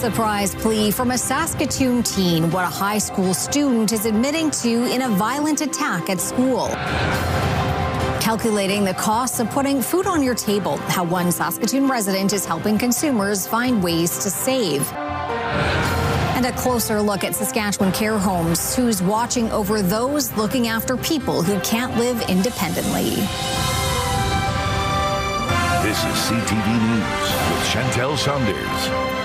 surprise plea from a Saskatoon teen. What a high school student is admitting to in a violent attack at school. Calculating the costs of putting food on your table. How one Saskatoon resident is helping consumers find ways to save. And a closer look at Saskatchewan care homes, who's watching over those looking after people who can't live independently. This is CTV News with Chantel Saunders.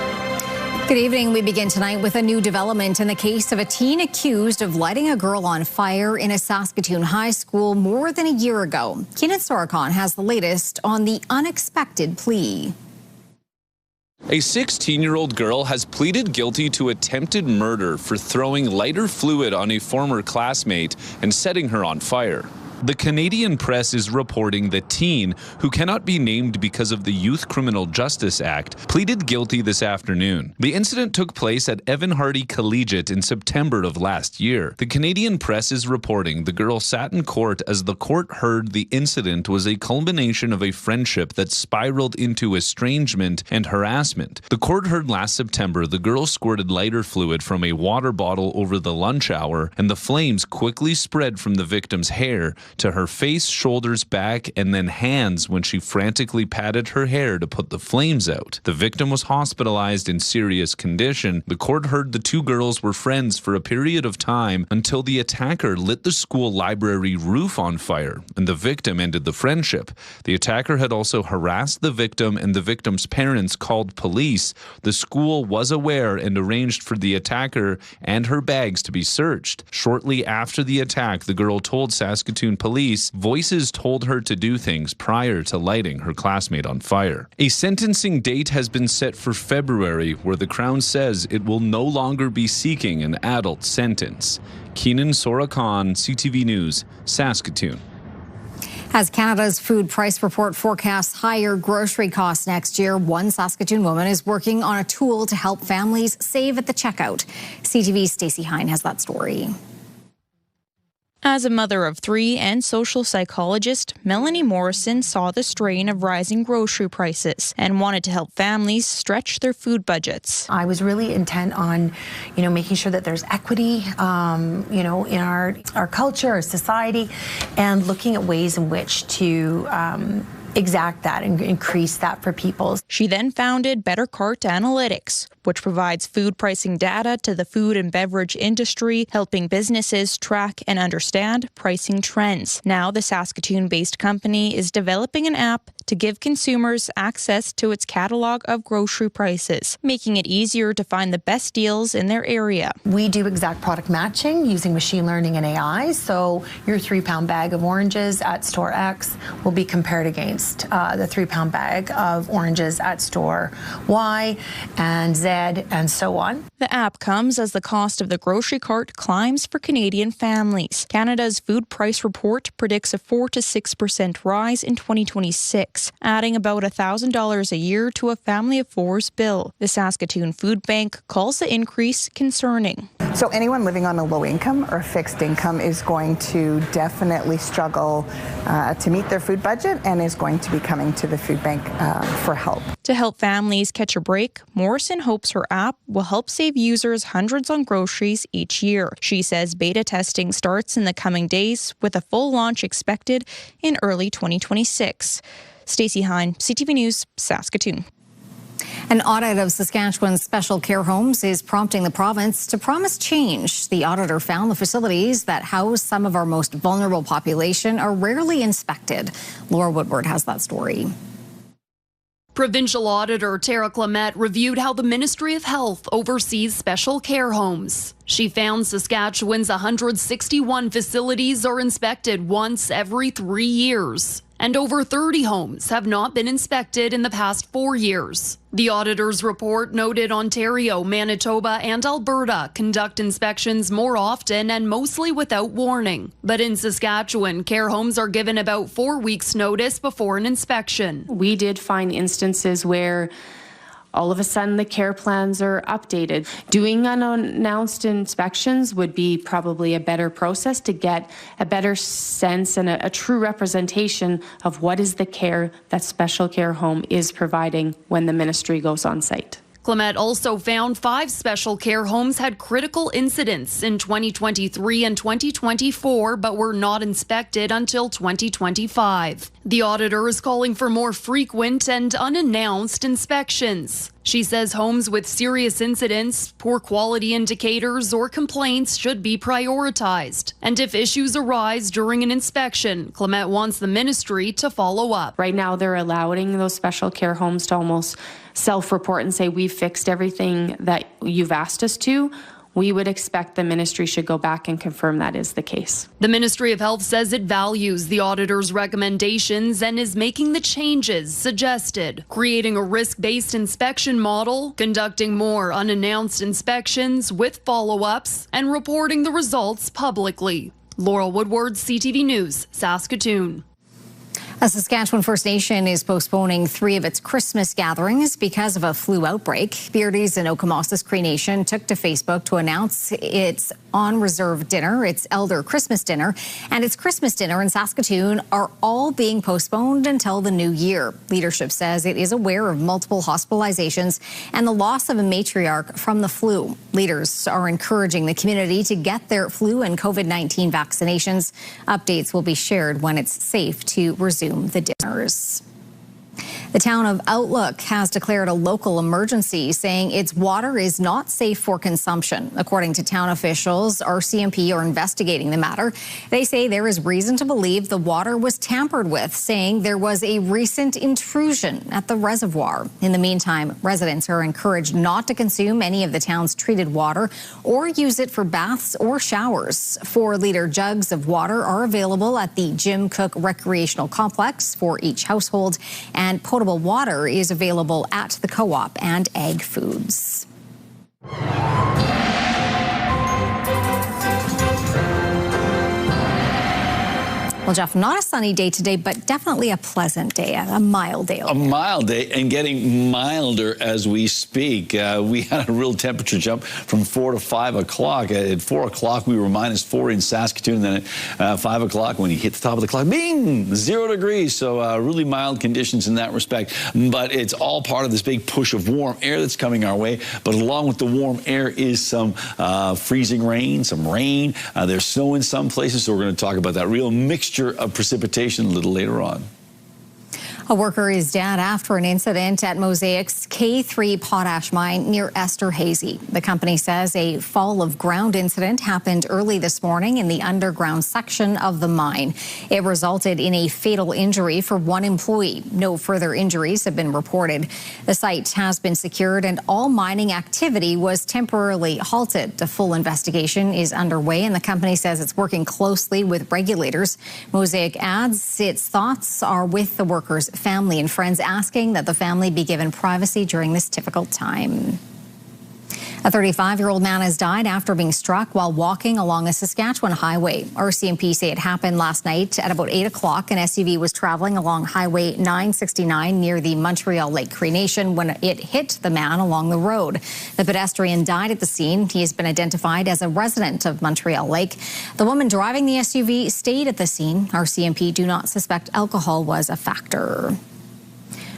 Good evening. We begin tonight with a new development in the case of a teen accused of lighting a girl on fire in a Saskatoon high school more than a year ago. Keenan Sorokon has the latest on the unexpected plea. A 16-year-old girl has pleaded guilty to attempted murder for throwing lighter fluid on a former classmate and setting her on fire. The Canadian press is reporting the teen, who cannot be named because of the Youth Criminal Justice Act, pleaded guilty this afternoon. The incident took place at Evan Hardy Collegiate in September of last year. The Canadian press is reporting the girl sat in court as the court heard the incident was a culmination of a friendship that spiraled into estrangement and harassment. The court heard last September the girl squirted lighter fluid from a water bottle over the lunch hour, and the flames quickly spread from the victim's hair to her face, shoulders, back, and then hands when she frantically patted her hair to put the flames out. The victim was hospitalized in serious condition. The court heard the two girls were friends for a period of time until the attacker lit the school library roof on fire, and the victim ended the friendship. The attacker had also harassed the victim, and the victim's parents called police. The school was aware and arranged for the attacker and her bags to be searched. Shortly after the attack, the girl told Saskatoon police voices told her to do things prior to lighting her classmate on fire. A sentencing date has been set for February, where the Crown says it will no longer be seeking an adult sentence. Keenan Sorokon, CTV News, Saskatoon. As Canada's food price report forecasts higher grocery costs next year, one Saskatoon woman is working on a tool to help families save at the checkout. CTV's Stacey Hine has that story. As a mother of three and social psychologist, Melanie Morrison saw the strain of rising grocery prices and wanted to help families stretch their food budgets. I was really intent on, making sure that there's equity, in our culture, our society, and looking at ways in which to exact that and increase that for people. She then founded Better Cart Analytics, which provides food pricing data to the food and beverage industry, helping businesses track and understand pricing trends. Now, the Saskatoon-based company is developing an app to give consumers access to its catalog of grocery prices, making it easier to find the best deals in their area. We do exact product matching using machine learning and AI, so your 3-pound bag of oranges at store X will be compared against the 3-pound bag of oranges at store Y and Z and so on. The app comes as the cost of the grocery cart climbs for Canadian families. Canada's food price report predicts a 4 to 6% rise in 2026, adding about $1,000 a year to a family of four's bill. The Saskatoon Food Bank calls the increase concerning. So anyone living on a low income or fixed income is going to definitely struggle to meet their food budget and is going to be coming to the food bank for help. To help families catch a break, Morrison hopes her app will help save users hundreds on groceries each year. She says beta testing starts in the coming days, with a full launch expected in early 2026. Stacey Hine, CTV News, Saskatoon. An audit of Saskatchewan's special care homes is prompting the province to promise change. The auditor found the facilities that house some of our most vulnerable population are rarely inspected. Laura Woodward has that story. Provincial Auditor Tara Clement reviewed how the Ministry of Health oversees special care homes. She found Saskatchewan's 161 facilities are inspected once every 3 years, and over 30 homes have not been inspected in the past 4 years. The auditor's report noted Ontario, Manitoba, and Alberta conduct inspections more often and mostly without warning. But in Saskatchewan, care homes are given about 4 weeks' notice before an inspection. We did find instances where all of a sudden the care plans are updated. Doing unannounced inspections would be probably a better process to get a better sense and a true representation of what is the care that special care home is providing when the ministry goes on site. Clement also found 5 special care homes had critical incidents in 2023 and 2024, but were not inspected until 2025. The auditor is calling for more frequent and unannounced inspections. She says homes with serious incidents, poor quality indicators, or complaints should be prioritized. And if issues arise during an inspection, Clement wants the ministry to follow up. Right now, they're allowing those special care homes to almost self-report and say, we've fixed everything that you've asked us to. We would expect the ministry should go back and confirm that is the case. The Ministry of Health says it values the auditor's recommendations and is making the changes suggested, creating a risk-based inspection model, conducting more unannounced inspections with follow-ups, and reporting the results publicly. Laurel Woodward, CTV News, Saskatoon. A Saskatchewan First Nation is postponing 3 of its Christmas gatherings because of a flu outbreak. Beardy's and Okamosas Cree Nation took to Facebook to announce its on-reserve dinner, its Elder Christmas dinner, and its Christmas dinner in Saskatoon are all being postponed until the new year. Leadership says it is aware of multiple hospitalizations and the loss of a matriarch from the flu. Leaders are encouraging the community to get their flu and COVID-19 vaccinations. Updates will be shared when it's safe to resume the dinners. The town of Outlook has declared a local emergency, saying its water is not safe for consumption. According to town officials, RCMP are investigating the matter. They say there is reason to believe the water was tampered with, saying there was a recent intrusion at the reservoir. In the meantime, residents are encouraged not to consume any of the town's treated water or use it for baths or showers. 4-liter jugs of water are available at the Jim Cook Recreational Complex for each household, and potable water is available at the Co-op and Ag Foods. Well, Jeff, not a sunny day today, but definitely a pleasant day, a mild day. A mild day, and getting milder as we speak. We had a real temperature jump from 4 to 5 o'clock. At 4 o'clock, we were -4 in Saskatoon. Then at 5 o'clock, when you hit the top of the clock, bing, 0 degrees. So really mild conditions in that respect. But it's all part of this big push of warm air that's coming our way. But along with the warm air is some freezing rain, some rain. There's snow in some places, so we're going to talk about that real mixture of precipitation a little later on. A worker is dead after an incident at Mosaic's K3 potash mine near Esterhazy. The company says a fall of ground incident happened early this morning in the underground section of the mine. It resulted in a fatal injury for one employee. No further injuries have been reported. The site has been secured and all mining activity was temporarily halted. A full investigation is underway and the company says it's working closely with regulators. Mosaic adds its thoughts are with the workers' family and friends, asking that the family be given privacy during this difficult time. A 35-year-old man has died after being struck while walking along a Saskatchewan highway. RCMP say it happened last night at about 8 o'clock. An SUV was traveling along Highway 969 near the Montreal Lake Cree Nation when it hit the man along the road. The pedestrian died at the scene. He has been identified as a resident of Montreal Lake. The woman driving the SUV stayed at the scene. RCMP do not suspect alcohol was a factor.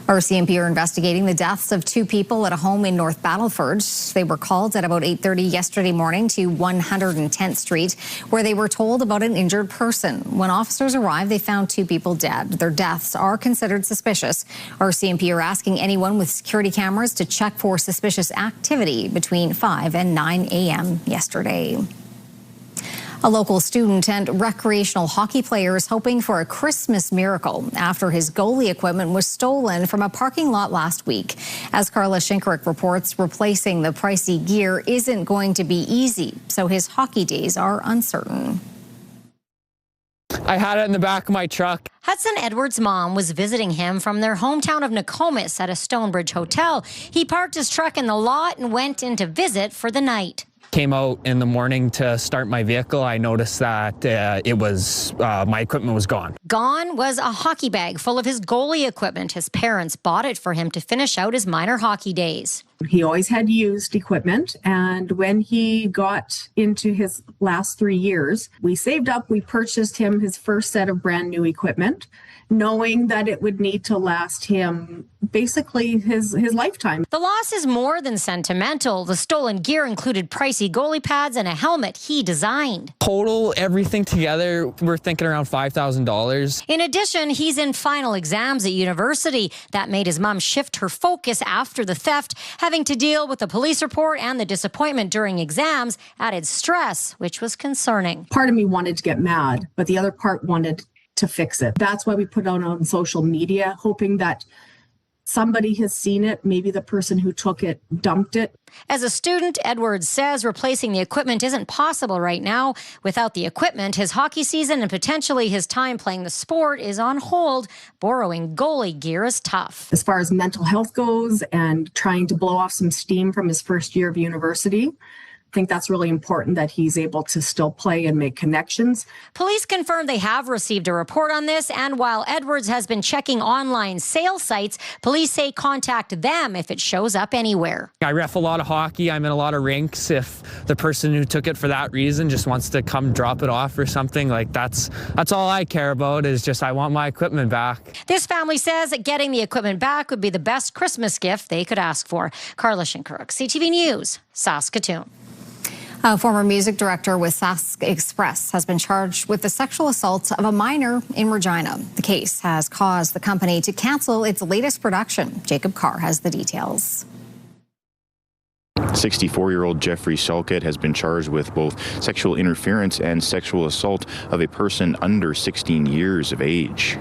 RCMP are investigating the deaths of 2 people at a home in North Battleford. They were called at about 8:30 yesterday morning to 110th Street, where they were told about an injured person. When officers arrived, they found 2 people dead. Their deaths are considered suspicious. RCMP are asking anyone with security cameras to check for suspicious activity between 5 and 9 a.m. yesterday. A local student and recreational hockey player is hoping for a Christmas miracle after his goalie equipment was stolen from a parking lot last week. As Carla Shinkerick reports, replacing the pricey gear isn't going to be easy, so his hockey days are uncertain. I had it in the back of my truck. Hudson Edwards' mom was visiting him from their hometown of Nokomis at a Stonebridge hotel. He parked his truck in the lot and went in to visit for the night. Came out in the morning to start my vehicle. I noticed that my equipment was gone. Gone was a hockey bag full of his goalie equipment. His parents bought it for him to finish out his minor hockey days. He always had used equipment, and when he got into his last 3 years, we saved up, we purchased him his first set of brand new equipment, knowing that it would need to last him basically his lifetime. The loss is more than sentimental. The stolen gear included pricey goalie pads and a helmet he designed. Total, everything together, we're thinking around $5,000. In addition, he's in final exams at university. That made his mom shift her focus after the theft. Having to deal with the police report and the disappointment during exams added stress, which was concerning. Part of me wanted to get mad, but the other part wanted to fix it. That's why we put it on social media, hoping that somebody has seen it. Maybe the person who took it dumped it. As a student, Edwards says replacing the equipment isn't possible right now. Without the equipment, his hockey season and potentially his time playing the sport is on hold. Borrowing goalie gear is tough. As far as mental health goes and trying to blow off some steam from his first year of university, I think that's really important that he's able to still play and make connections. Police confirm they have received a report on this, and while Edwards has been checking online sale sites, police say contact them if it shows up anywhere. I ref a lot of hockey. I'm in a lot of rinks. If the person who took it for that reason just wants to come drop it off or something, like that's all I care about is just I want my equipment back. This family says that getting the equipment back would be the best Christmas gift they could ask for. Carla Shinkaruk, CTV News, Saskatoon. A former music director with Sask Express has been charged with the sexual assault of a minor in Regina. The case has caused the company to cancel its latest production. Jacob Carr has the details. 64-year-old Jeffrey Salkett has been charged with both sexual interference and sexual assault of a person under 16 years of age.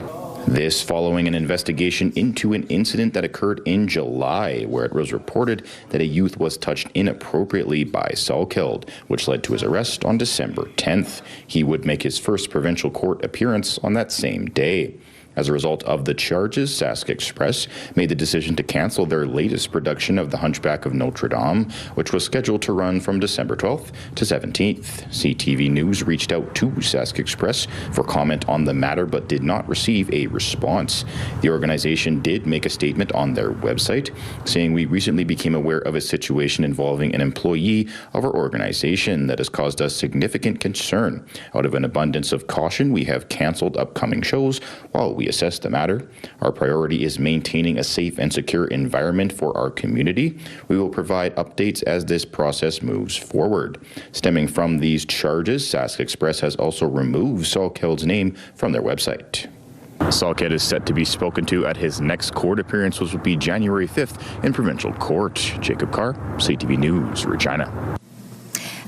This following an investigation into an incident that occurred in July, where it was reported that a youth was touched inappropriately by Salkeld, which led to his arrest on December 10th. He would make his first provincial court appearance on that same day. As a result of the charges, Sask Express made the decision to cancel their latest production of The Hunchback of Notre Dame, which was scheduled to run from December 12th to 17th. CTV News reached out to Sask Express for comment on the matter, but did not receive a response. The organization did make a statement on their website, saying, "We recently became aware of a situation involving an employee of our organization that has caused us significant concern. Out of an abundance of caution, we have canceled upcoming shows while we assess the matter. Our priority is maintaining a safe and secure environment for our community. We will provide updates as this process moves forward." Stemming from these charges, Sask Express has also removed Salkeld's name from their website. Salkeld is set to be spoken to at his next court appearance, which will be January 5th in provincial court. Jacob Carr, CTV News, Regina.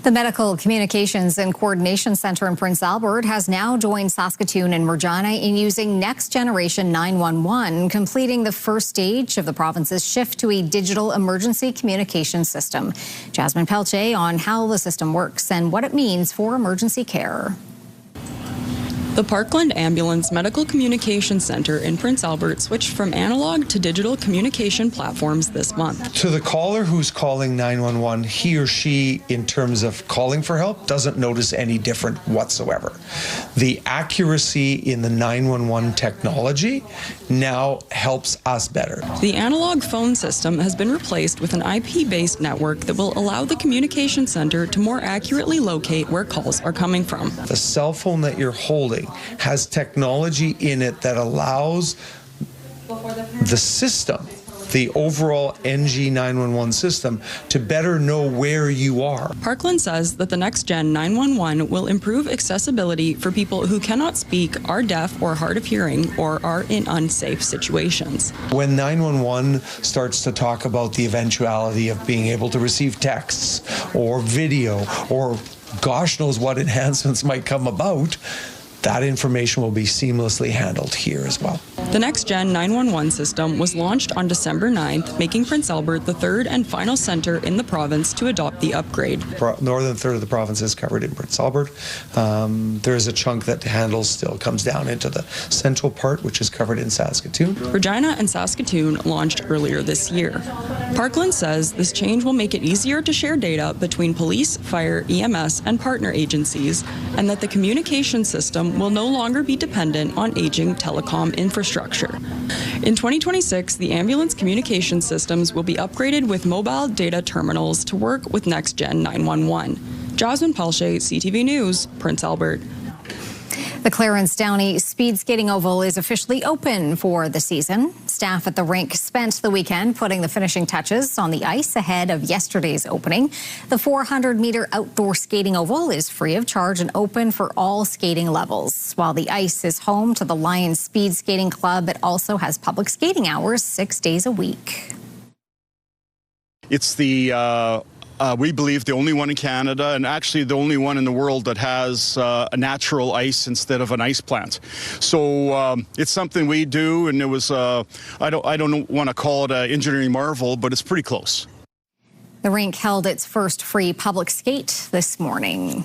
The Medical Communications and Coordination Center in Prince Albert has now joined Saskatoon and Regina in using Next Generation 911, completing the first stage of the province's shift to a digital emergency communication system. Jasmine Pelche on how the system works and what it means for emergency care. The Parkland Ambulance Medical Communications Center in Prince Albert switched from analog to digital communication platforms this month. To the caller who's calling 911, he or she, in terms of calling for help, doesn't notice any different whatsoever. The accuracy in the 911 technology now helps us better. The analog phone system has been replaced with an IP-based network that will allow the communication center to more accurately locate where calls are coming from. The cell phone that you're holding has technology in it that allows the system, the overall NG 911 system, to better know where you are. Parkland says that the Next Gen 911 will improve accessibility for people who cannot speak, are deaf or hard of hearing, or are in unsafe situations. When 911 starts to talk about the eventuality of being able to receive texts or video or gosh knows what enhancements might come about, that information will be seamlessly handled here as well. The Next Gen 911 system was launched on December 9th, making Prince Albert the third and final center in the province to adopt the upgrade. Northern third of the province is covered in Prince Albert. There is a chunk that still comes down into the central part, which is covered in Saskatoon. Regina and Saskatoon launched earlier this year. Parkland says this change will make it easier to share data between police, fire, EMS, and partner agencies, and that the communication system home will no longer be dependent on aging telecom infrastructure. In 2026, the ambulance communication systems will be upgraded with mobile data terminals to work with next-gen 911. Jasmine Palche, CTV News, Prince Albert. The Clarence Downey Speed Skating Oval is officially open for the season. Staff at the rink spent the weekend putting the finishing touches on the ice ahead of yesterday's opening. The 400-meter outdoor skating oval is free of charge and open for all skating levels. While the ice is home to the Lions Speed Skating Club, it also has public skating hours 6 days a week. It's we believe the only one in Canada, and actually the only one in the world that has a natural ice instead of an ice plant. So it's something we do, and it was I don't want to call it an engineering marvel, but it's pretty close. The rink held its first free public skate this morning.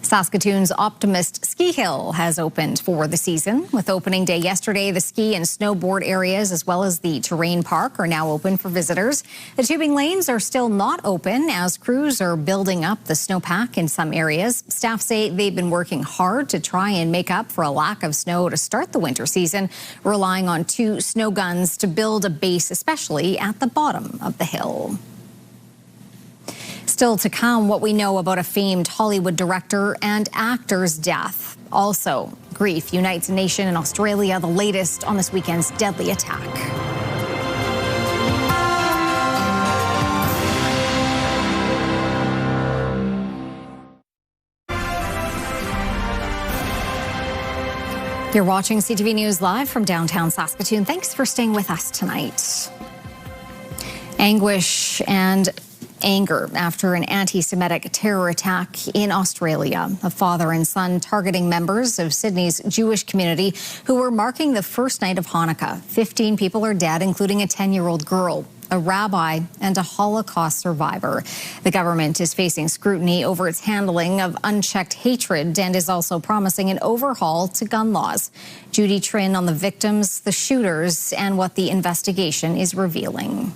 Saskatoon's Optimist Ski Hill has opened for the season. With opening day yesterday, the ski and snowboard areas as well as the terrain park are now open for visitors. The tubing lanes are still not open as crews are building up the snowpack in some areas. Staff say they've been working hard to try and make up for a lack of snow to start the winter season, relying on 2 snow guns to build a base, especially at the bottom of the hill. Still to come, what we know about a famed Hollywood director and actor's death. Also, grief unites a nation in Australia, the latest on this weekend's deadly attack. You're watching CTV News live from downtown Saskatoon. Thanks for staying with us tonight. Anguish and anger after an anti-Semitic terror attack in Australia. A father and son targeting members of Sydney's Jewish community who were marking the first night of Hanukkah. 15 people are dead, including a 10-year-old girl, a rabbi, and a Holocaust survivor. The government is facing scrutiny over its handling of unchecked hatred and is also promising an overhaul to gun laws. Judy Trin on the victims, the shooters, and what the investigation is revealing.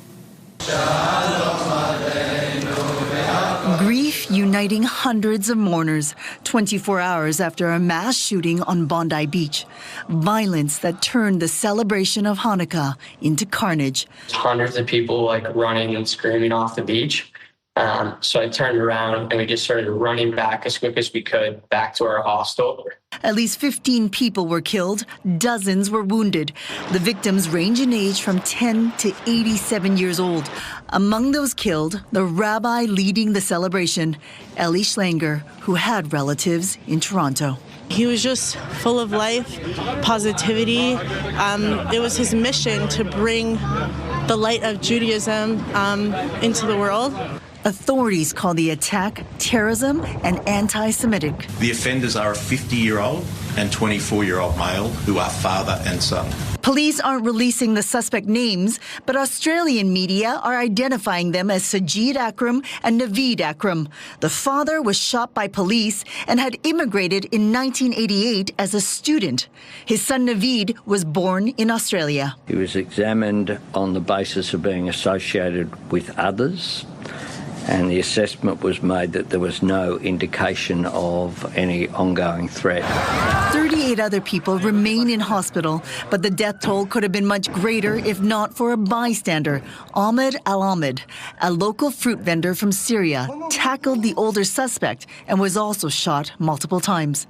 Grief uniting hundreds of mourners 24 hours after a mass shooting on Bondi Beach. Violence that turned the celebration of Hanukkah into carnage. Hundreds of people running and screaming off the beach. So I turned around and we just started running back as quick as we could back to our hostel. At least 15 people were killed, dozens were wounded. The victims range in age from 10 to 87 years old. Among those killed, the rabbi leading the celebration, Eli Schlanger, who had relatives in Toronto. He was just full of life, positivity. It was his mission to bring the light of Judaism into the world. Authorities call the attack terrorism and anti-Semitic. The offenders are a 50-year-old and 24-year-old male who are father and son. Police aren't releasing the suspect names, but Australian media are identifying them as Sajid Akram and Naveed Akram. The father was shot by police and had immigrated in 1988 as a student. His son Naveed was born in Australia. He was examined on the basis of being associated with others, and the assessment was made that there was no indication of any ongoing threat. 38 other people remain in hospital, but the death toll could have been much greater if not for a bystander. Ahmed Al-Ahmed, a local fruit vendor from Syria, tackled the older suspect and was also shot multiple times.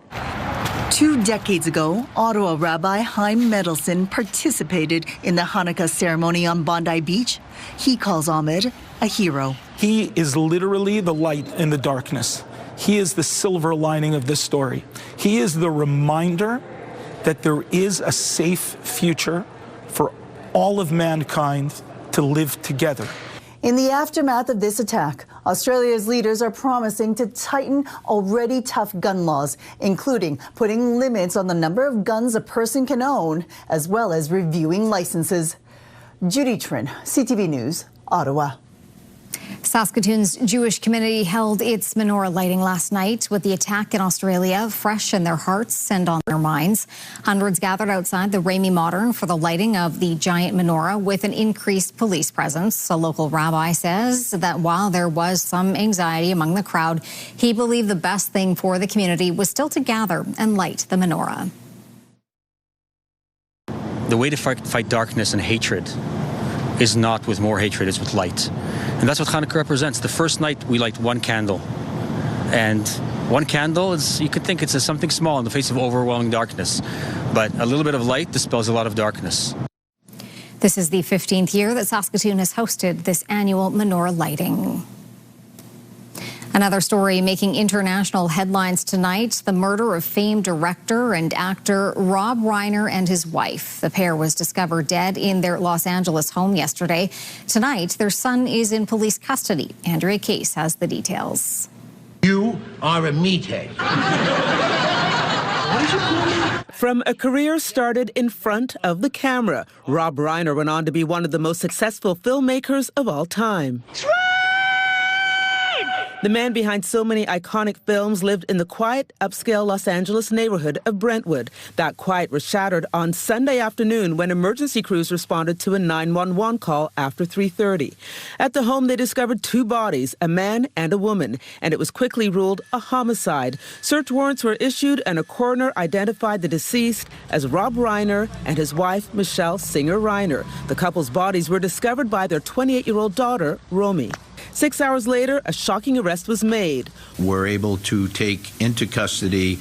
2 decades ago, Ottawa Rabbi Chaim Mendelson participated in the Hanukkah ceremony on Bondi Beach. He calls Ahmed a hero. He is literally the light in the darkness. He is the silver lining of this story. He is the reminder that there is a safe future for all of mankind to live together. In the aftermath of this attack, Australia's leaders are promising to tighten already tough gun laws, including putting limits on the number of guns a person can own, as well as reviewing licenses. Judy Trin, CTV News, Ottawa. Saskatoon's Jewish community held its menorah lighting last night with the attack in Australia fresh in their hearts and on their minds. Hundreds gathered outside the Ramey Modern for the lighting of the giant menorah with an increased police presence. A local rabbi says that while there was some anxiety among the crowd, he believed the best thing for the community was still to gather and light the menorah. The way to fight darkness and hatred is not with more hatred, it's with light. And that's what Hanukkah represents. The first night we light one candle. And one candle is, you could think it's something small in the face of overwhelming darkness. But a little bit of light dispels a lot of darkness. This is the 15th year that Saskatoon has hosted this annual menorah lighting. Another story making international headlines tonight, the murder of famed director and actor Rob Reiner and his wife. The pair was discovered dead in their Los Angeles home yesterday. Tonight, their son is in police custody. Andrea Case has the details. You are a meathead. From a career started in front of the camera, Rob Reiner went on to be one of the most successful filmmakers of all time. The man behind so many iconic films lived in the quiet, upscale Los Angeles neighborhood of Brentwood. That quiet was shattered on Sunday afternoon when emergency crews responded to a 911 call after 3:30. At the home, they discovered two bodies, a man and a woman, and it was quickly ruled a homicide. Search warrants were issued, and a coroner identified the deceased as Rob Reiner and his wife, Michelle Singer Reiner. The couple's bodies were discovered by their 28-year-old daughter, Romy. 6 hours later, a shocking arrest was made. We're able to take into custody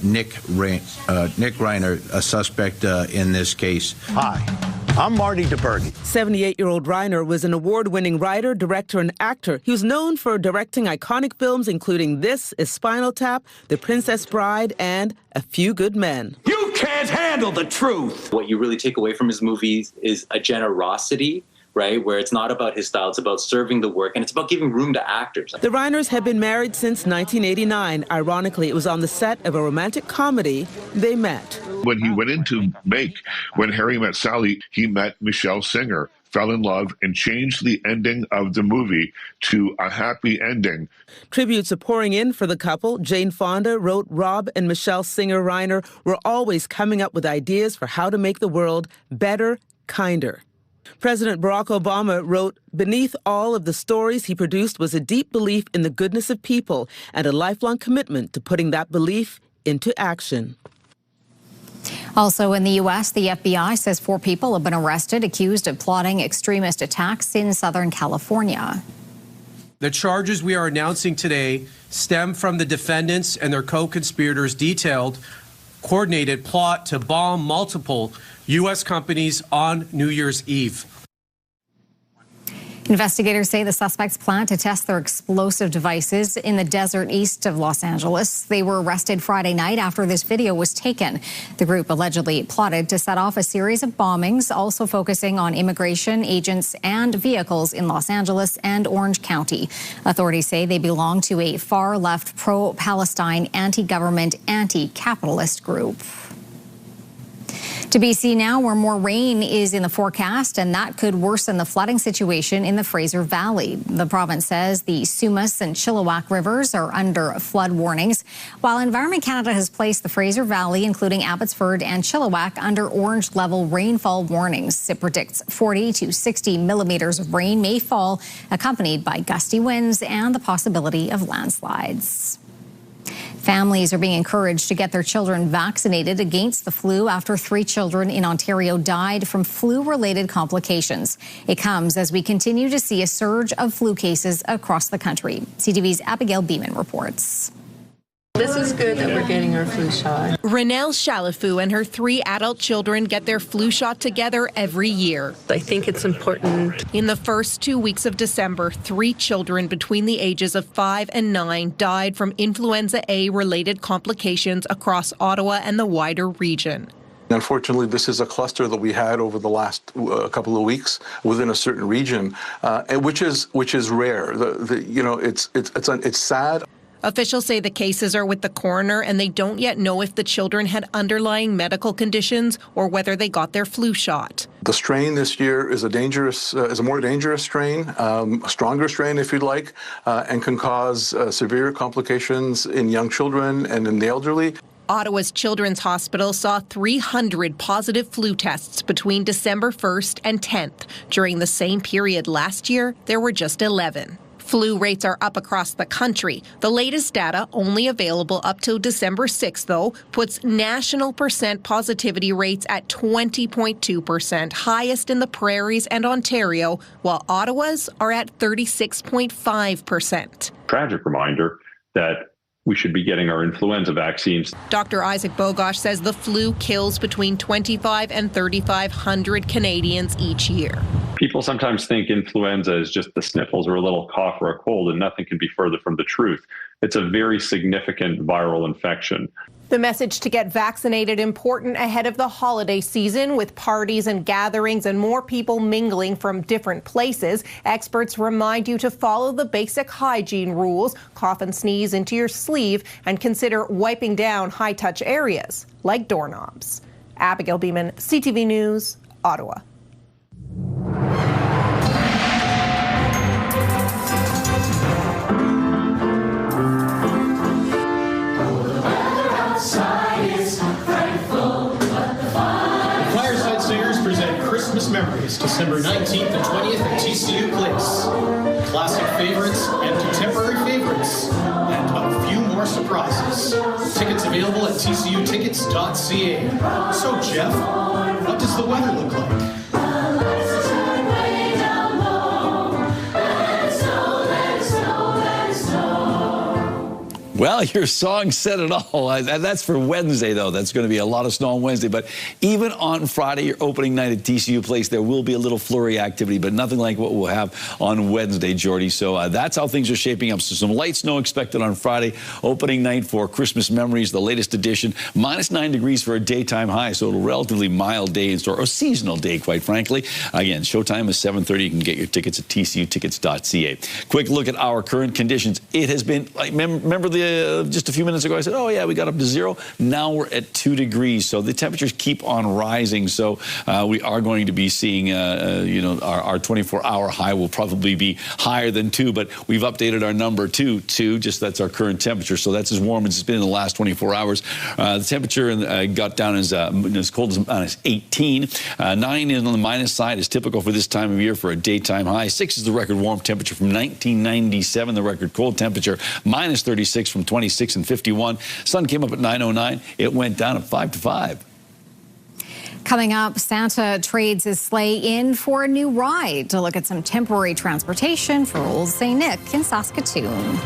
Nick Reiner, a suspect in this case. Hi, I'm Marty DeBerge. 78-year-old Reiner was an award-winning writer, director, and actor. He was known for directing iconic films, including This Is Spinal Tap, The Princess Bride, and A Few Good Men. You can't handle the truth! What you really take away from his movies is a generosity, right, where it's not about his style, it's about serving the work, and it's about giving room to actors. The Reiners had been married since 1989. Ironically, it was on the set of a romantic comedy they met. When he went into when Harry Met Sally, he met Michelle Singer, fell in love, and changed the ending of the movie to a happy ending. Tributes are pouring in for the couple. Jane Fonda wrote Rob and Michelle Singer Reiner were always coming up with ideas for how to make the world better, kinder. President Barack Obama wrote, beneath all of the stories he produced was a deep belief in the goodness of people and a lifelong commitment to putting that belief into action. Also in the U.S., the FBI says 4 people have been arrested accused of plotting extremist attacks in Southern California. The charges we are announcing today stem from the defendants and their co-conspirators' detailed, coordinated plot to bomb multiple U.S. companies on New Year's Eve. Investigators say the suspects plan to test their explosive devices in the desert east of Los Angeles. They were arrested Friday night after this video was taken. The group allegedly plotted to set off a series of bombings, also focusing on immigration agents and vehicles in Los Angeles and Orange County. Authorities say they belong to a far-left, pro-Palestine, anti-government, anti-capitalist group. To BC now, where more rain is in the forecast, and that could worsen the flooding situation in the Fraser Valley. The province says the Sumas and Chilliwack rivers are under flood warnings, while Environment Canada has placed the Fraser Valley, including Abbotsford and Chilliwack, under orange level rainfall warnings. It predicts 40 to 60 millimeters of rain may fall, accompanied by gusty winds and the possibility of landslides. Families are being encouraged to get their children vaccinated against the flu after 3 children in Ontario died from flu-related complications. It comes as we continue to see a surge of flu cases across the country. CTV's Abigail Beeman reports. This is good that we're getting our flu shot. Renelle Shalafu and her 3 adult children get their flu shot together every year. I think it's important. In the first 2 weeks of December, 3 children between the ages of 5 and 9 died from influenza A-related complications across Ottawa and the wider region. Unfortunately, this is a cluster that we had over the last couple of weeks within a certain region, which is rare. It's sad. Officials say the cases are with the coroner and they don't yet know if the children had underlying medical conditions or whether they got their flu shot. The strain this year is a more dangerous strain, a stronger strain if you'd like, and can cause severe complications in young children and in the elderly. Ottawa's Children's Hospital saw 300 positive flu tests between December 1st and 10th. During the same period last year, there were just 11. Flu rates are up across the country. The latest data, only available up till December 6th, though, puts national percent positivity rates at 20.2%, highest in the Prairies and Ontario, while Ottawa's are at 36.5%. Tragic reminder that we should be getting our influenza vaccines. Dr. Isaac Bogosh says the flu kills between 2,500 and 3,500 Canadians each year. People sometimes think influenza is just the sniffles or a little cough or a cold, and nothing can be further from the truth. It's a very significant viral infection. The message to get vaccinated important ahead of the holiday season, with parties and gatherings and more people mingling from different places. Experts remind you to follow the basic hygiene rules, cough and sneeze into your sleeve, and consider wiping down high-touch areas like doorknobs. Abigail Beeman, CTV News, Ottawa. Christmas Memories, December 19th and 20th at TCU Place. Classic favorites and contemporary favorites, and a few more surprises. Tickets available at tcutickets.ca. So, Jeff, what does the weather look like? Well, your song said it all. That's for Wednesday, though. That's going to be a lot of snow on Wednesday. But even on Friday, your opening night at TCU Place, there will be a little flurry activity, but nothing like what we'll have on Wednesday, Jordy. So that's how things are shaping up. So some light snow expected on Friday. Opening night for Christmas Memories, the latest edition. -9 degrees for a daytime high, so a relatively mild day in store, or seasonal day, quite frankly. Again, showtime is 7:30. You can get your tickets at tcutickets.ca. Quick look at our current conditions. It has been, remember just a few minutes ago, I said, oh, yeah, we got up to 0. Now we're at 2 degrees. So the temperatures keep on rising. So we are going to be seeing, our 24-hour high will probably be higher than 2. But we've updated our number to 2. Just that's our current temperature. So that's as warm as it's been in the last 24 hours. The temperature got down as cold as -18. 9 on the minus side is typical for this time of year for a daytime high. 6 is the record warm temperature from 1997. The record cold temperature -36 from 26 and 51. Sun came up at 9:09. It went down at 5 to 5. Coming up, Santa trades his sleigh in for a new ride to look at some temporary transportation for Old St. Nick in Saskatoon.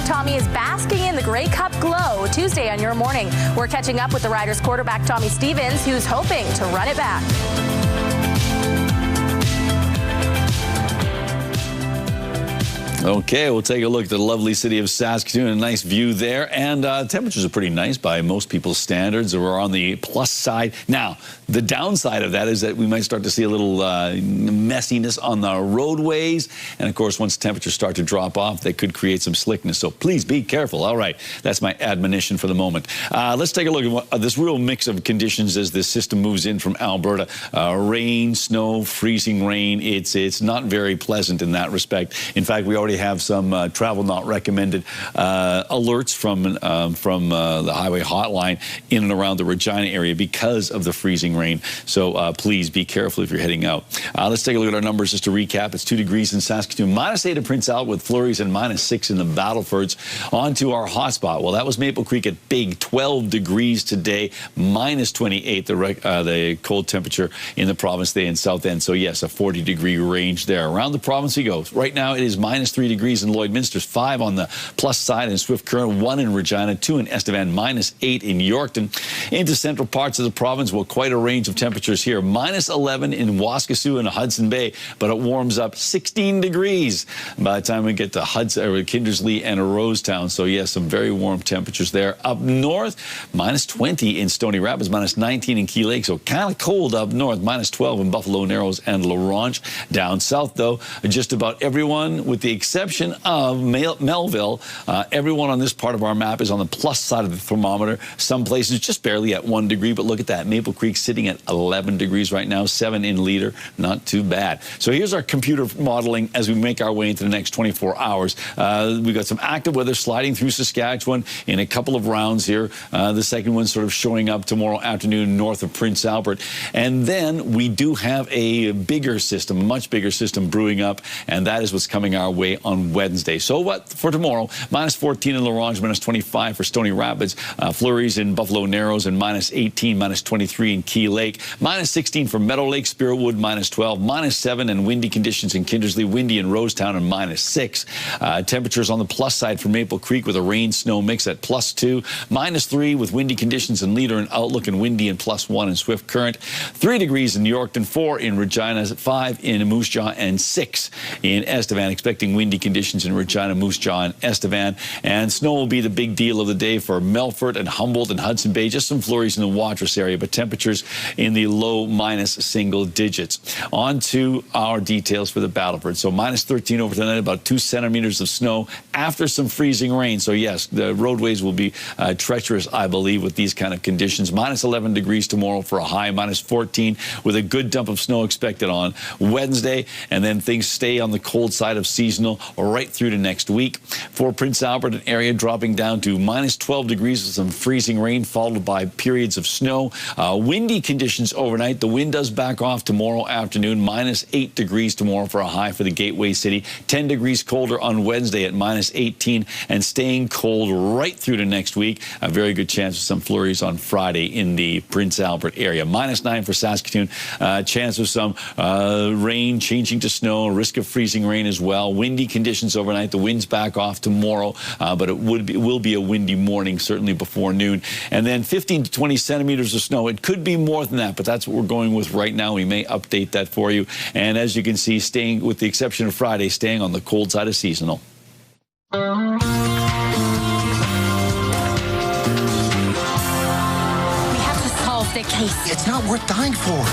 Tommy is basking in the Grey Cup glow Tuesday on Your Morning. We're catching up with the Riders quarterback Tommy Stevens, who's hoping to run it back. Okay, we'll take a look at the lovely city of Saskatoon. A nice view there. And temperatures are pretty nice by most people's standards. We're on the plus side. Now, the downside of that is that we might start to see a little messiness on the roadways. And, of course, once temperatures start to drop off, they could create some slickness. So please be careful. All right, that's my admonition for the moment. Let's take a look at this real mix of conditions as this system moves in from Alberta. Rain, snow, freezing rain. It's not very pleasant in that respect. In fact, we already have some travel not recommended alerts from the highway hotline in and around the Regina area because of the freezing rain. So please be careful if you're heading out. Let's take a look at our numbers just to recap. It's 2 degrees in Saskatoon, -8 at Prince Albert with flurries, and -6 in the Battlefords. On to our hotspot. Well, that was Maple Creek at Big, 12 degrees today, -28 the cold temperature in the province there in South End. So yes, a 40-degree range there. Around the province we go. Right now it is -3 -3 degrees in Lloydminster, 5 on the plus side in Swift Current, 1 in Regina, 2 in Estevan, -8 in Yorkton. Into central parts of the province, well, quite a range of temperatures here. -11 in Waskesiu and Hudson Bay, but it warms up 16 degrees by the time we get to Kindersley and Rosetown. So, yes, some very warm temperatures there. Up north, -20 in Stony Rapids, -19 in Key Lake. So kind of cold up north, -12 in Buffalo Narrows and La Ronge. Down south, though, just about everyone, with the exception of Melville, everyone on this part of our map is on the plus side of the thermometer. Some places just barely at 1 degree, but look at that. Maple Creek sitting at 11 degrees right now, 7 in Leader. Not too bad. So here's our computer modeling as we make our way into the next 24 hours. We've got some active weather sliding through Saskatchewan in a couple of rounds here. The second one sort of showing up tomorrow afternoon north of Prince Albert. And then we do have a bigger system, a much bigger system brewing up, and that is what's coming our way on Wednesday. So what for tomorrow? -14 in La Ronge, -25 for Stony Rapids, flurries in Buffalo Narrows, and -18, -23 in Key Lake, -16 for Meadow Lake, Spiritwood, -12, -7 and windy conditions in Kindersley, windy in Rosetown, and -6. Temperatures on the plus side for Maple Creek with a rain-snow mix at +2, -3 with windy conditions in Leader and Outlook, and windy and +1 in Swift Current, 3 degrees in Yorkton, 4 in Regina, 5 in Moose Jaw, and 6 in Estevan. Expecting windy conditions in Regina, Moose Jaw, and Estevan. And snow will be the big deal of the day for Melfort and Humboldt and Hudson Bay. Just some flurries in the Watrous area, but temperatures in the low minus single digits. On to our details for the Battleford. So -13 over tonight, about 2 centimeters of snow after some freezing rain. So yes, the roadways will be treacherous, I believe, with these kind of conditions. -11 degrees tomorrow for a high, -14 with a good dump of snow expected on Wednesday, and then things stay on the cold side of seasonal right through to next week. For Prince Albert, an area dropping down to -12 degrees with some freezing rain followed by periods of snow. Windy conditions overnight. The wind does back off tomorrow afternoon. -8 degrees tomorrow for a high for the Gateway City. 10 degrees colder on Wednesday at -18, and staying cold right through to next week. A very good chance of some flurries on Friday in the Prince Albert area. -9 for Saskatoon. Chance of some rain changing to snow, risk of freezing rain as well. Windy conditions overnight. The winds back off tomorrow, but it will be a windy morning, certainly before noon. And then 15 to 20 centimeters of snow. It could be more than that, but that's what we're going with right now. We may update that for you. And as you can see, staying, with the exception of Friday, staying on the cold side of seasonal. We have to solve the case. It's not worth dying for.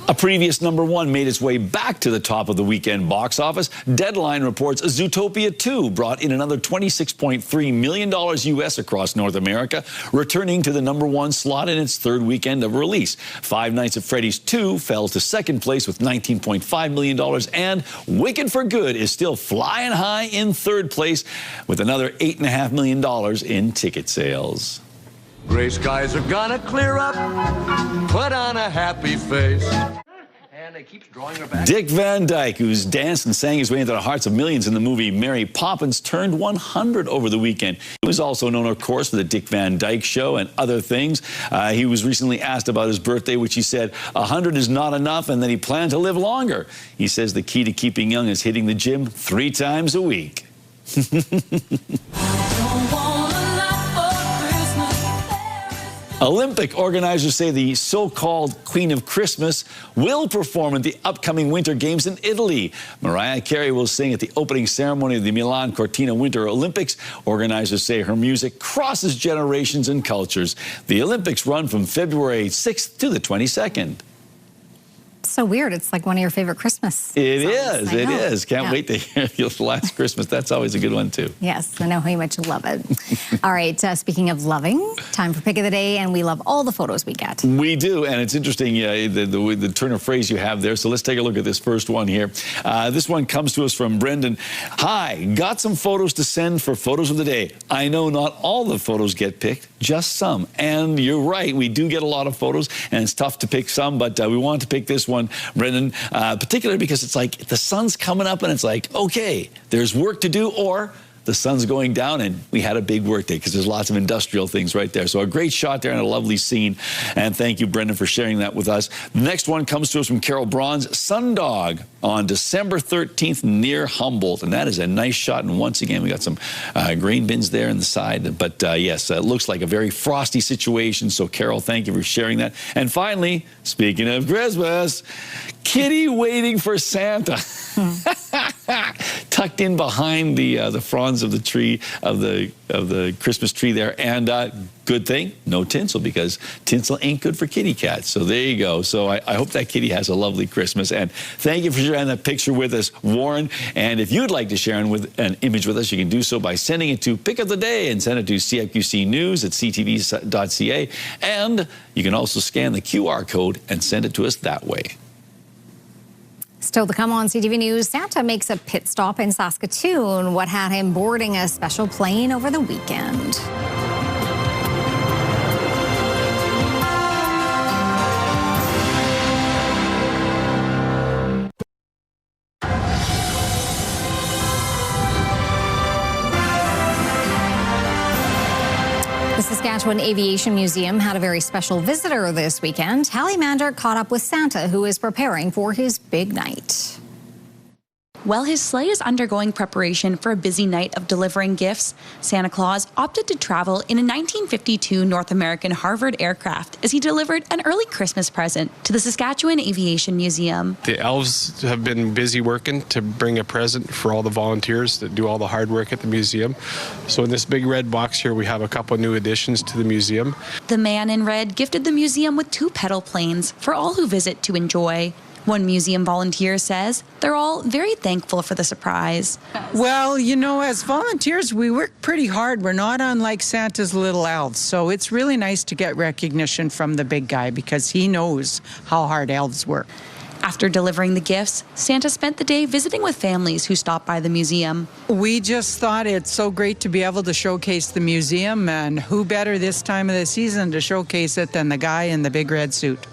A previous #1 made its way back to the top of the weekend box office. Deadline reports Zootopia 2 brought in another $26.3 million US across North America, returning to the #1 slot in its third weekend of release. Five Nights at Freddy's 2 fell to second place with $19.5 million, and Wicked for Good is still flying high in third place with another $8.5 million in ticket sales. Gray skies are gonna clear up. Put on a happy face. And it keeps drawing her back. Dick Van Dyke, who's danced and sang his way into the hearts of millions in the movie Mary Poppins, turned 100 over the weekend. He was also known, of course, for the Dick Van Dyke Show and other things. He was recently asked about his birthday, which he said 100 is not enough, and that he planned to live longer. He says the key to keeping young is hitting the gym 3 times a week. Olympic organizers say the so-called Queen of Christmas will perform at the upcoming Winter Games in Italy. Mariah Carey will sing at the opening ceremony of the Milan Cortina Winter Olympics. Organizers say her music crosses generations and cultures. The Olympics run from February 6th to the 22nd. So weird. It's like one of your favorite Christmas It songs. is. It is. Can't wait to hear your Last Christmas. That's always a good one, too. Yes, I know how much you love it. All right, speaking of loving, time for Pick of the Day, and we love all the photos we get. We do, and it's interesting, the turn of phrase you have there. So let's take a look at this first one here. This one comes to us from Brendan. Hi, got some photos to send for Photos of the Day. I know not all the photos get picked, just some. And you're right, we do get a lot of photos, and it's tough to pick some, but we want to pick this one, Brendan, particularly because it's like the sun's coming up and it's like, okay, there's work to do, or the sun's going down, and we had a big work day because there's lots of industrial things right there. So a great shot there and a lovely scene. And thank you, Brendan, for sharing that with us. The next one comes to us from Carol Braun's Sundog on December 13th near Humboldt. And that is a nice shot. And once again, we got some grain bins there in the side. But yes, it looks like a very frosty situation. So Carol, thank you for sharing that. And finally, speaking of Christmas, Kitty waiting for Santa. Tucked in behind the fronds of the tree, of the Christmas tree there. And good thing, no tinsel, because tinsel ain't good for kitty cats. So there you go. So I hope that kitty has a lovely Christmas. And thank you for sharing that picture with us, Warren. And if you'd like to share an image with us, you can do so by sending it to Pick of the Day and send it to CFQC News at ctv.ca. And you can also scan the QR code and send it to us that way. Still to come on CTV News, Santa makes a pit stop in Saskatoon. What had him boarding a special plane over the weekend? The Saskatchewan Aviation Museum had a very special visitor this weekend. Hallie Mandrick caught up with Santa, who is preparing for his big night. While his sleigh is undergoing preparation for a busy night of delivering gifts, Santa Claus opted to travel in a 1952 North American Harvard aircraft as he delivered an early Christmas present to the Saskatchewan Aviation Museum. The elves have been busy working to bring a present for all the volunteers that do all the hard work at the museum. So in this big red box here, we have a couple new additions to the museum. The man in red gifted the museum with 2 pedal planes for all who visit to enjoy. One museum volunteer says they're all very thankful for the surprise. Well, you know, as volunteers, we work pretty hard. We're not unlike Santa's little elves. So it's really nice to get recognition from the big guy because he knows how hard elves work. After delivering the gifts, Santa spent the day visiting with families who stopped by the museum. We just thought it's so great to be able to showcase the museum, and who better this time of the season to showcase it than the guy in the big red suit.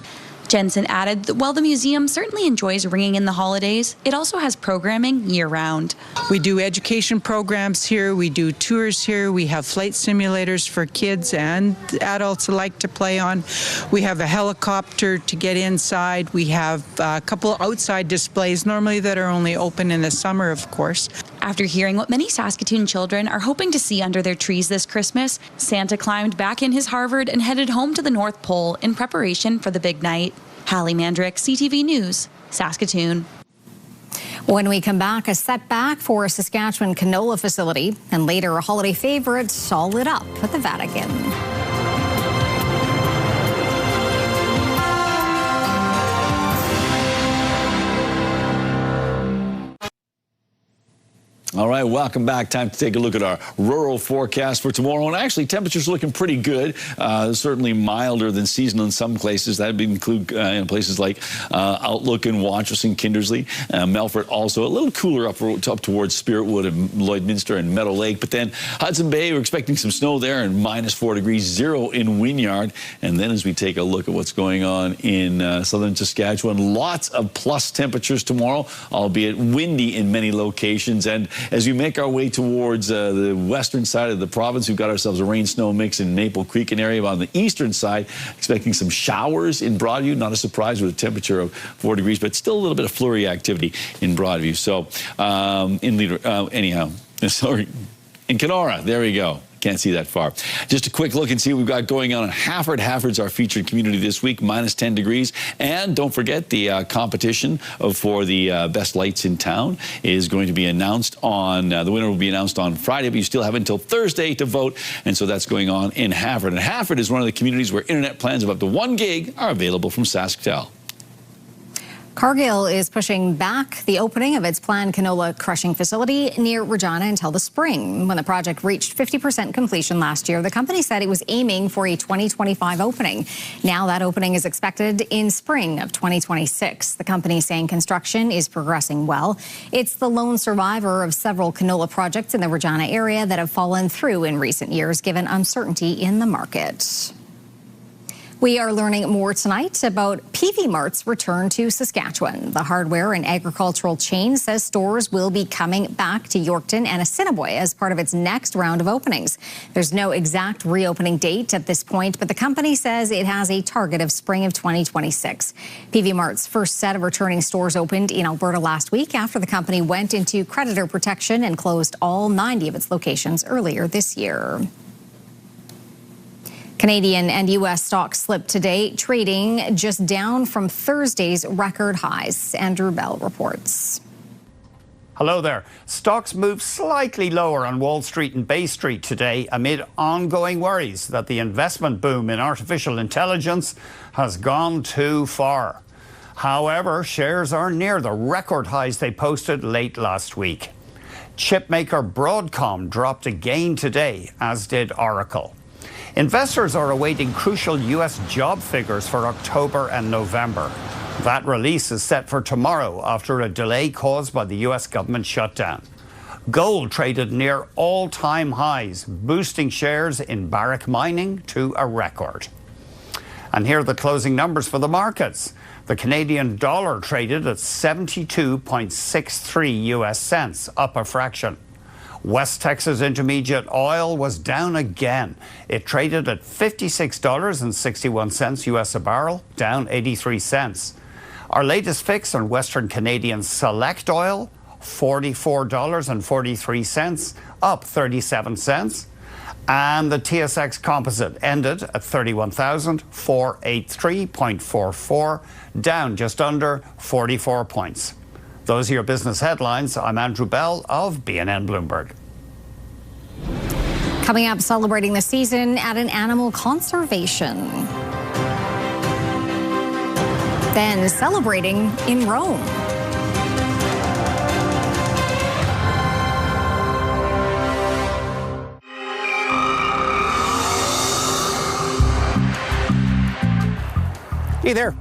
Jensen added that while the museum certainly enjoys ringing in the holidays, it also has programming year-round. We do education programs here, we do tours here, we have flight simulators for kids and adults alike to play on. We have a helicopter to get inside. We have a couple outside displays, normally that are only open in the summer, of course. After hearing what many Saskatoon children are hoping to see under their trees this Christmas, Santa climbed back in his Harvard and headed home to the North Pole in preparation for the big night. Hallie Mandrick, CTV News, Saskatoon. When we come back, a setback for a Saskatchewan canola facility, and later a holiday favorite all lit up at the Vatican. All right, welcome back. Time to take a look at our rural forecast for tomorrow. And actually, temperatures looking pretty good. Certainly milder than seasonal in some places. That would include in places like Outlook and Watrous and Kindersley. Melfort also a little cooler up towards Spiritwood and Lloydminster and Meadow Lake. But then Hudson Bay, we're expecting some snow there and -4 degrees, 0 in Wynyard. And then as we take a look at what's going on in southern Saskatchewan, lots of plus temperatures tomorrow, albeit windy in many locations. And as we make our way towards the western side of the province, we've got ourselves a rain-snow mix in Maple Creek and area. On the eastern side, expecting some showers in Broadview. Not a surprise with a temperature of 4 degrees, but still a little bit of flurry activity in Broadview. So anyhow, sorry, in Kenora, there we go. Can't see that far. Just a quick look and see what we've got going on in Hafford. Hafford's our featured community this week, -10 degrees. And don't forget the competition for the best lights in town is going to be announced on, the winner will be announced on Friday, but you still have until Thursday to vote. And so that's going on in Hafford. And Hafford is one of the communities where internet plans of up to 1 gig are available from SaskTel. Cargill is pushing back the opening of its planned canola crushing facility near Regina until the spring. When the project reached 50% completion last year, the company said it was aiming for a 2025 opening. Now that opening is expected in spring of 2026. The company saying construction is progressing well. It's the lone survivor of several canola projects in the Regina area that have fallen through in recent years, given uncertainty in the market. We are learning more tonight about PV Mart's return to Saskatchewan. The hardware and agricultural chain says stores will be coming back to Yorkton and Assiniboia as part of its next round of openings. There's no exact reopening date at this point, but the company says it has a target of spring of 2026. PV Mart's first set of returning stores opened in Alberta last week after the company went into creditor protection and closed all 90 of its locations earlier this year. Canadian and U.S. stocks slipped today, trading just down from Thursday's record highs. Andrew Bell reports. Hello there. Stocks moved slightly lower on Wall Street and Bay Street today amid ongoing worries that the investment boom in artificial intelligence has gone too far. However, shares are near the record highs they posted late last week. Chipmaker Broadcom dropped again today, as did Oracle. Investors are awaiting crucial U.S. job figures for October and November. That release is set for tomorrow after a delay caused by the U.S. government shutdown. Gold traded near all-time highs, boosting shares in Barrick Mining to a record. And here are the closing numbers for the markets. The Canadian dollar traded at 72.63 U.S. cents, up a fraction. West Texas Intermediate oil was down again. It traded at $56.61 U.S. a barrel, down 83 cents. Our latest fix on Western Canadian Select oil, $44.43, up 37 cents. And the TSX Composite ended at 31,483.44, down just under 44 points. Those are your business headlines. I'm Andrew Bell of BNN Bloomberg. Coming up, celebrating the season at an animal conservation. Then celebrating in Rome. Hey there,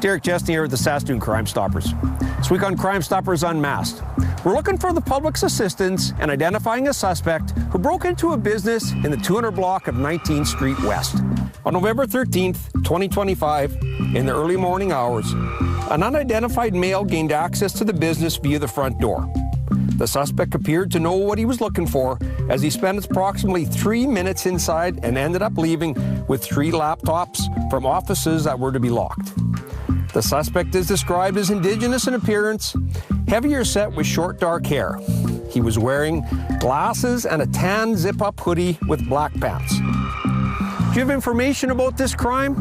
Derek Jesty here with the Saskatoon Crime Stoppers. This week on Crime Stoppers Unmasked, we're looking for the public's assistance in identifying a suspect who broke into a business in the 200 block of 19th Street West. On November 13th, 2025, in the early morning hours, an unidentified male gained access to the business via the front door. The suspect appeared to know what he was looking for as he spent approximately 3 minutes inside and ended up leaving with 3 laptops from offices that were to be locked. The suspect is described as Indigenous in appearance, heavier set with short dark hair. He was wearing glasses and a tan zip-up hoodie with black pants. Do you have information about this crime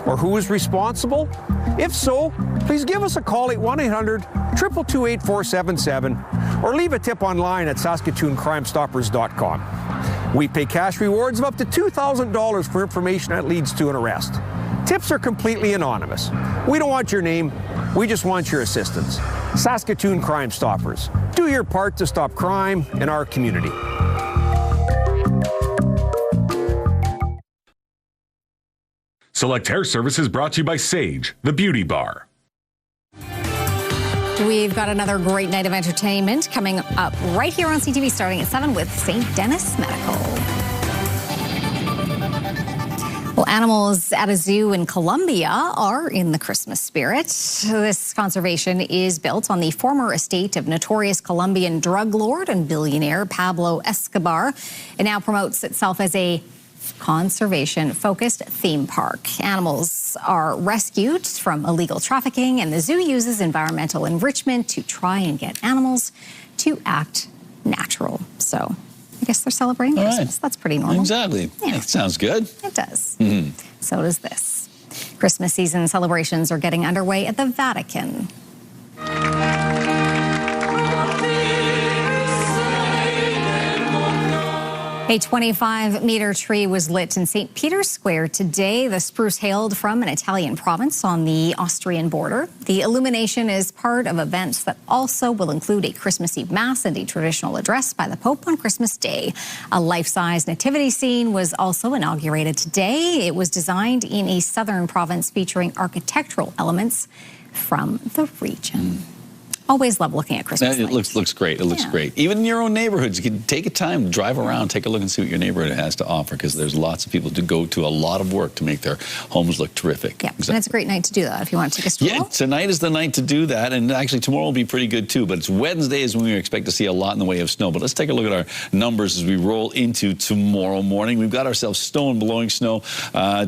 or who is responsible? If so, please give us a call at 1-800-222-8477 or leave a tip online at SaskatoonCrimeStoppers.com. We pay cash rewards of up to $2,000 for information that leads to an arrest. Tips are completely anonymous. We don't want your name, we just want your assistance. Saskatoon Crime Stoppers. Do your part to stop crime in our community. Select Hair Service is brought to you by Sage, the beauty bar. We've got another great night of entertainment coming up right here on CTV starting at 7 with St. Denis Medical. Well, animals at a zoo in Colombia are in the Christmas spirit. This conservation is built on the former estate of notorious Colombian drug lord and billionaire Pablo Escobar. It now promotes itself as a conservation-focused theme park. Animals are rescued from illegal trafficking, and the zoo uses environmental enrichment to try and get animals to act natural. So I guess they're celebrating Christmas. Right. That's pretty normal. Exactly. Yeah. That sounds good. It does. Mm-hmm. So does this. Christmas season celebrations are getting underway at the Vatican. A 25-meter tree was lit in St. Peter's Square today. The spruce hailed from an Italian province on the Austrian border. The illumination is part of events that also will include a Christmas Eve Mass and a traditional address by the Pope on Christmas Day. A life-size nativity scene was also inaugurated today. It was designed in a southern province featuring architectural elements from the region. Always love looking at Christmas lights. It looks great. It looks great. Even in your own neighborhoods, you can take a time, drive around, take a look and see what your neighborhood has to offer, because there's lots of people to go to a lot of work to make their homes look terrific. Yeah, exactly. And it's a great night to do that if you want to take a stroll. Yeah, tonight is the night to do that, and actually tomorrow will be pretty good too, but it's Wednesday is when we expect to see a lot in the way of snow. But let's take a look at our numbers as we roll into tomorrow morning. We've got ourselves snow and blowing snow.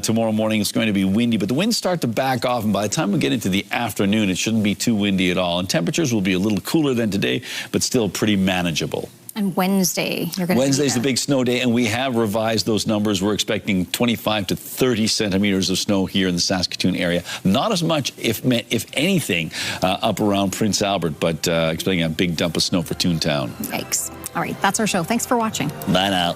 Tomorrow morning it's going to be windy, but the winds start to back off, and by the time we get into the afternoon, it shouldn't be too windy at all. And temperatures will be a little cooler than today, but still pretty manageable. And Wednesday, you're going to Wednesday's the big snow day, and we have revised those numbers. We're expecting 25 to 30 centimeters of snow here in the Saskatoon area. Not as much, if anything, up around Prince Albert, but expecting a big dump of snow for Toontown. Yikes. All right, that's our show. Thanks for watching. Bye now.